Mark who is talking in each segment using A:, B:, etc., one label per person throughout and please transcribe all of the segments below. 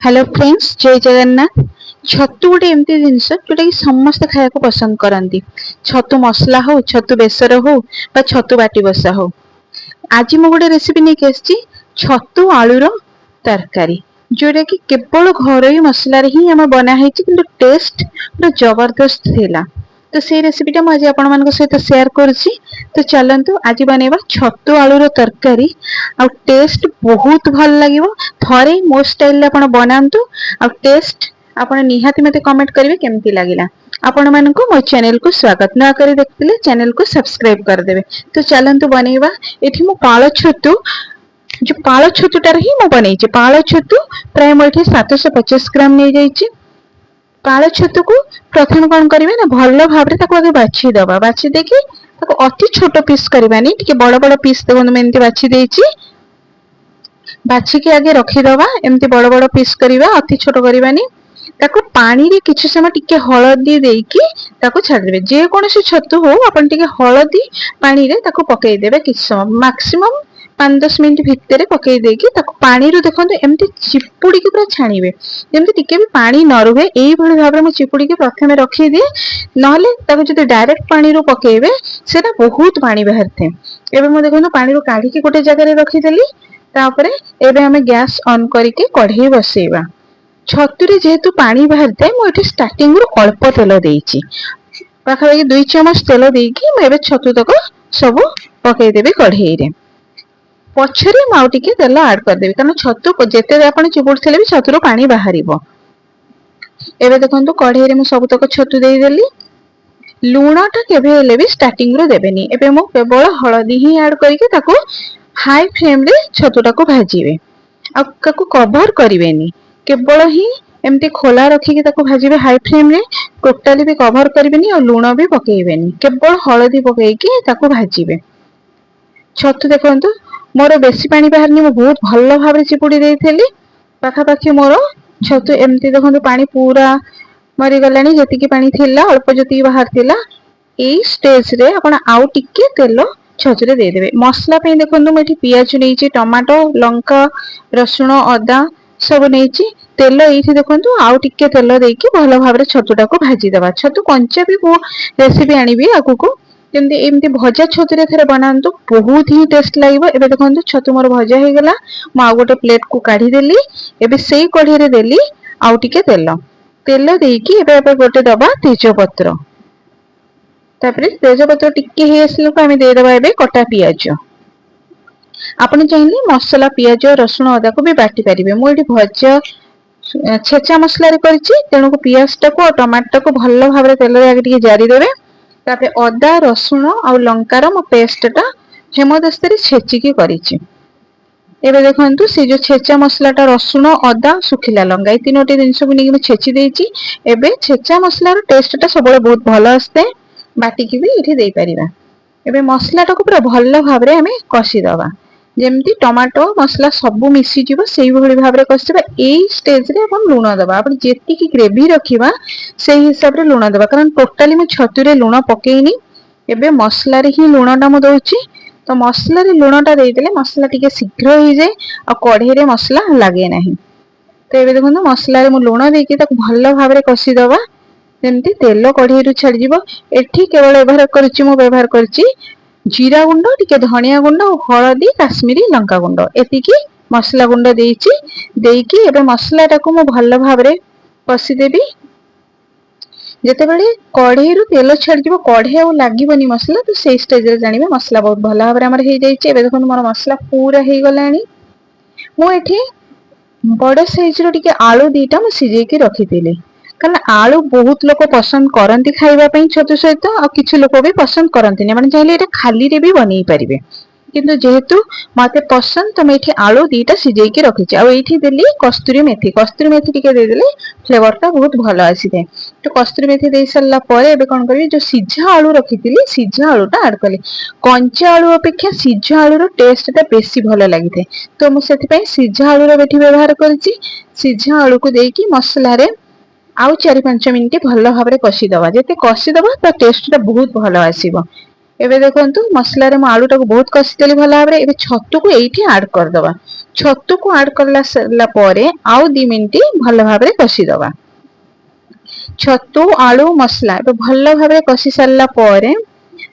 A: Hello friends, जय जगन्नाथ। छतु गोटे एमती जिनस जोटा कि समस्त खाया पसंद करती। छतु मसला हो, छतु बेसर हो, छतु बाटी बसा हो। आज मु गोटे रेसिपी नहीं आसी छतु आलूर तरकारी, जोटा कि केवल घर मसला ही आम बनाई कि टेस्ट पूरा जबरदस्त थिला। तो से रेसिपीटा मुझे आपण सहित शेयर करुच्ची। तो चलतु आज बनैबा छतु आलूर तरकारी। आ टेस्ट बहुत भल लगे। थरे मो स्टाइल आप बनातु। आ टेस्ट आपड़ निहाती मते कमेंट करेंगे केमती लगिला। आपण मानक मो चैनल को स्वागत न करी देखते चैनल को सब्सक्राइब करदेवे। तो चलतु बनैबा। एठी मु पाଳ छतु जो पाଳ छतुटार ही मु बनैछि। पाଳ छतु प्राय मुझे 750 ग्राम नहीं जाइछि। पाଳ छतु को प्रथम कौन करेंगे ना भल भाव आगे बाछि दबा। बाछि देकी अति छोट पीस करवानी, टिके बड़ बड़ पीस देखो एमती बाछि देछि। बाछिकी आगे रखीदबा। एमती बड़ बड़ पीस करवा, अति छोट करवानी। ताको पानी रे किछि समय टिके हळदी देकी ताको छाडदेबे। जे कोनोसी छतु हो आपण टिके हळदी पानी रे ताको पकेई देबे। किछि समय मैक्सिमम 5-10 मिनिट भितर पकेई देकी ताको पानी रो देखंतु एमती चिपुडी के पूरा छाणीबे। जेमती टिके भी पानी न रुहे एई भली भाबरे मु चिपुडी के प्रथमे रखी दिए। नहले ताको जदि डायरेक्ट पानी रो पकेइबे सेटा बहुत पानी बाहरथे। एबे मु देखंतु पानी रो काढी के गोटे जगह रे रखी देली। तापरे एबे हमें गैस ऑन करके कढ़ाई बसेइबा। छतुरे जेहेतु पानी बाहर थाए मु एठी स्टार्टिंग रु अल्प तेल देइछि। पाखापाखि 2 चमच तेल देइकी मु एबे छतु तक सब पकेई देबे कढ़ाई रे। पछरे मु टिके तेल ऐड कर देबे, कारण छतु जेते आपण चिपुडथिले भी छतुरो पानी बाहरिबो। एबे देखंतु कढ़ाई रे मु सब तक छतु देई देली। लूणटा केबे हेले भी स्टार्टिंग रो देबेनी। एबे मु केवल हळदी ही ऐड करके ताको हाई फ्लेम रे छतुटा को भाजीबे। आ काको कवर करिवेनी, केवल ही एमती खोला रखिके ताको भाजीबे हाई फ्लेम रे। टोटली भी कवर करिवेनी और लूण भी पकेइबेनी, केवल हळदी पकेइकी ताको भाजीबे। छतु देखंतु मोर बेसी पानी बाहरनी, मु बहुत भल भाबरे चिपुडी देइथेली। पाखापाखि मोर छतु एमती देखंतु पानी पूरा मरी गलानी। जतिकी पानी थिला अल्प जतिकी बाहर थिला। एई स्टेज रे आपण आउ टिके तेल छतुरे दे देबे। मसला पे देखंतु मैं पियाज नहींची, टमाटो, लंका, रसुण, अदा सब नहींची। तेल एठी देखंतु आउ टिके तेल देकी भल भाबरे छतुटा को भाजी दबा। छतु कंचा भी मु रेसिपी आनिबी आगुको। जेमती एमती भजा छतुरे थरे बनांतु, बहुत ही टेस्ट लागिबो। एबे देखंतु छतु मोर भजा हे गला। मु आ गोटे प्लेट को काढी देली। एबे सेई कढ़ी रे देली आउ टिके तेल देकी एबे गोटे दबा तेजपत्र। तापरे तेजपत्र टिके हे आसला को आमे दे दबा एबे कटा पियाज। आपण चाहिए मसला पियाज, रसुण, अदा को भी बाटी पारिबे। मु एठी भजा छेचा मसला रे करछि, तेणु को पियाज टा को टमाटर को भल भाबरे तेल रे आगे टिके जारी देबे। तापरे अदा, रसुण आ लंकार मो पेस्ट टा हेमदस्ते रे छेची की करिछि। एबे देखंतु से जो छेचा मसला टा रसुण, अदा, सुखिला लंका ए तीनोटी जिंस को नेकी छेची देइछि। एबे छेचा मसला रो टेस्ट टा सबले बहुत भल आस्ते। बाटी की भी एठी देई परिबा। एबे मसला टा को पूरा भल भाबरे हमें कसी दबा। जेमती टमाटो मसला सब मिसी जीवो सेही भली भाबरे कसिबा। एई स्टेज रे आपण लूण दबा। आपण जेति की ग्रेवी रखिबा सेही हिसाब रे लूण दबा, कारण टोटली मैं छतु रे लूण पकेइनी। एबे मसला रे ही लूण टा मु दोछि। तो मसला रे लूण टा देई देले मसला टिके शीघ्र हो जाए आ कढ़ाई रे मसला लागे नाही। तो एबे देखंतु मसला रे मु लूण देकी ताको भल भाबरे कसी दबा। जेमती तेल कढ़ाई रु छाडी जीवो। एठी केवल व्यवहार करछि जीरा गुंड, टिके धनिया गुंड, हळदी, काश्मीरी लंका गुंड एतिकी मसला गुंड देइछि। देइकी एबे मसला टाको मु भल भाबरे कसी देबी। जेते बेले कढ़ाई रु तेल छाडी जीवो, कढ़ाई आ लागिबनी मसला, तो सेई स्टेज रे जानिबे मसला बहुत भल भाबरे हमर हे जाइछि। एबे देखंतु मोर मसला पूरा हे गलानी। मु एठी बड़ साइज रो टिके आलू दीटा मु सिजेई के रखिथिली, कारण आलू बहुत लोग पसंद करती खाइबा पई छतु सहित। आ किछि लोग भी पसंद करती नहीं, माने चाहिले एटा खाली रे भी बनै परिबे। किंतु जेहेतु मते पसंद तो मैं एठी आलू दीटा सिजेई के रखिछि। आ एठी देली कस्तूरी मेथी। कस्तूरी मेथी टिके दे देले फ्लेवर टा बहुत भलो आसीथे। तो कस्तूरी मेथी देई सल्ला परे एबे कोन करबी, जो सिझा आलू रखिथिली सिझा आलू टा ऐड कली। कंचा आलू अपेक्षा सिझा आलू रो टेस्ट टा बेसी भलो लागिथे। तो मु सेति पई सिझा आलू रो बेठी व्यवहार करछि। सिझा आलू को देकी मसला रे आउ 4-5 मिनिट भल भाबरे कसी दबा। जेते कसी दबा तो टेस्ट टा बहुत भलो आसीबो। एबे देखंतु मसला रे आलू टाको बहुत कसिदेली भल भाबरे। एबे छतु को एठी ऐड कर दबा। छतु को ऐड करला सरला परे आउ 2 मिनिट भल भाबरे कसी दबा। छतु आलू मसला एबे भल भाबरे कसी सरला परे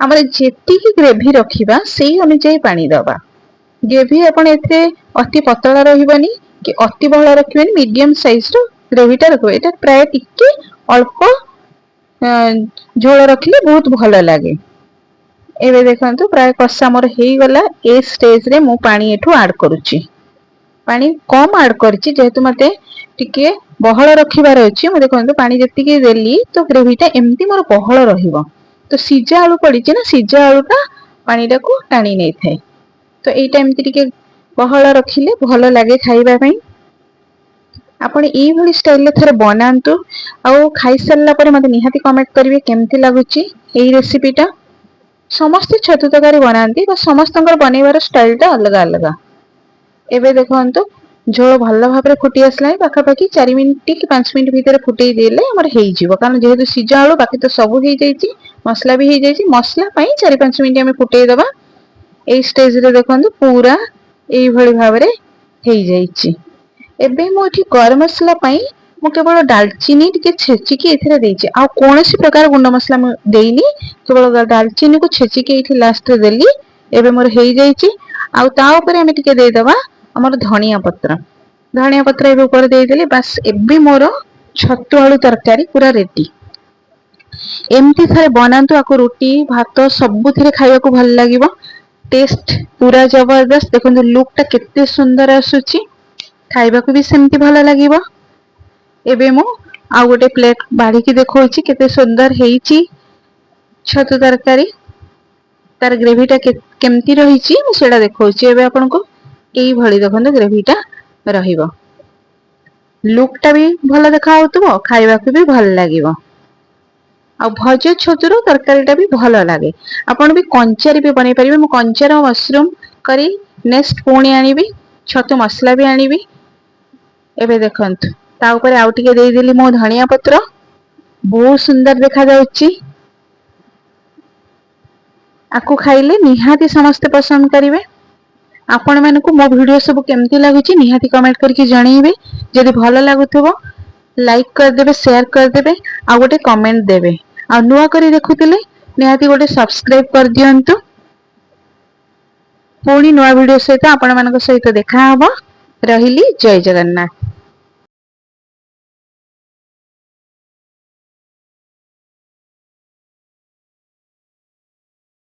A: हमर जेति की ग्रेवी रखिबा सेही अनुसार पानी दबा। ग्रेवी अपन एथे अति पतला रहिबनी कि अति बहला रखिबनी, मीडियम साइज रो ग्रेवीटा रखबे। एटा प्राय टिके अल्प झोल रखिले बहुत भल लागे। एबे देखंतु प्राय कसा मोर हेई गला। ए स्टेज रे मु पानी एठू ऐड करूची। पानी कम ऐड करची जेहेतु मते टिके बहळ रखिबार अछि। मु देखंतु पानी जत्तिके देली तो ग्रेवीटा एम्ति मोर बहळ रहिबो। तो सिजा आलू पडिची ना, सिजा आलूटा पानीटा को टाणी नै थाए। तो एटा एम्ति टिके बहळ रखिले भल लागे खाइबा पई। आपण एई भली स्टाइल रे थरे बनांतु आ खाइ सरला परे मते निहाती कमेंट करिवे केमति लागुची एई रेसिपीटा। समस्त छतु तरकारी बनाती समस्त बनइबार स्टाइलटा अलग अलग। एबे देखंतु झोल भल भाबरे फुटी आसला। पाखापाखि 4 मिनिट कि 5 मिनिट भितर फुटेई देले हमर हेई जिवो। कारण जेहेतु सिजा आलू बाकी तो सब हेई जाईची, मसला भी हेई जाईची। मसला पई 4-5 मिनिट हमें फुटेई दबा। एई स्टेज रे देखंतु पूरा एई भली भाबरे हेई जाईची। एबे मु एठी गरम मसला पई मु केवल दालचीनी टिके छेचिकी एथिरे देइची। आ कोनोसी प्रकार गुंड मसला मु देइनी, केवल दालचीनी को छेचिकी एठी लास्ट रे देली। एबे मोर हेई जाईची। आ ता ऊपर हमें टिके देइ दबा हमर धनिया पत्र। धनिया पत्र एबे ऊपर देइ देली। बस एबे मोर छतु आलू तरकारी पूरा रेडी। एमती थरे बनांतु आको रोटी भात सबुथिरे खाइबा को भल लागिबो। टेस्ट पूरा जबरदस्त। देखंतु लुक टा केते सुंदर आसुची, खाइबा को भी सेमती भल लागिबो। एबे मु आ गोटे प्लेट बाढी की देखौची केते सुंदर हेईची छतु तरकारी। तार ग्रेवीटा केमती रहिची मु सेडा देखौची। एबे आपन को एई भली देखंतु ग्रेवीटा रहिबो। लुक टा भी भल देखा होतबो, खाइबा को भी भल लागिबो। आ भज छतुर तरकारीटा भी भल लागे। आपण भी कंचारी भी बनै परिबे। मु कंचार मशरूम करी नेक्स्ट पुणी आनिबी। छतु मसला भी आनिबी। एबे देखंतु ता ऊपर आउ टिके देइ देली मो धनिया पत्र। बहुत सुंदर देखा जाउची। आकु खाइले निहाती समस्त पसंद करिवे। आपण मानकु मो वीडियो सब केमती लागुची निहाती कमेंट करके जणैबे। जदि भल लागुथबो लाइक कर देबे, शेयर कर देबे आ गोटे कमेंट देबे। आ नुवा करी देखुतिले निहाती गोटे सब्सक्राइब कर दियंतु। पुणी नुवा वीडियो सहित आपण मानक सहित देखा हबो। रहिली जय जगन्नाथ।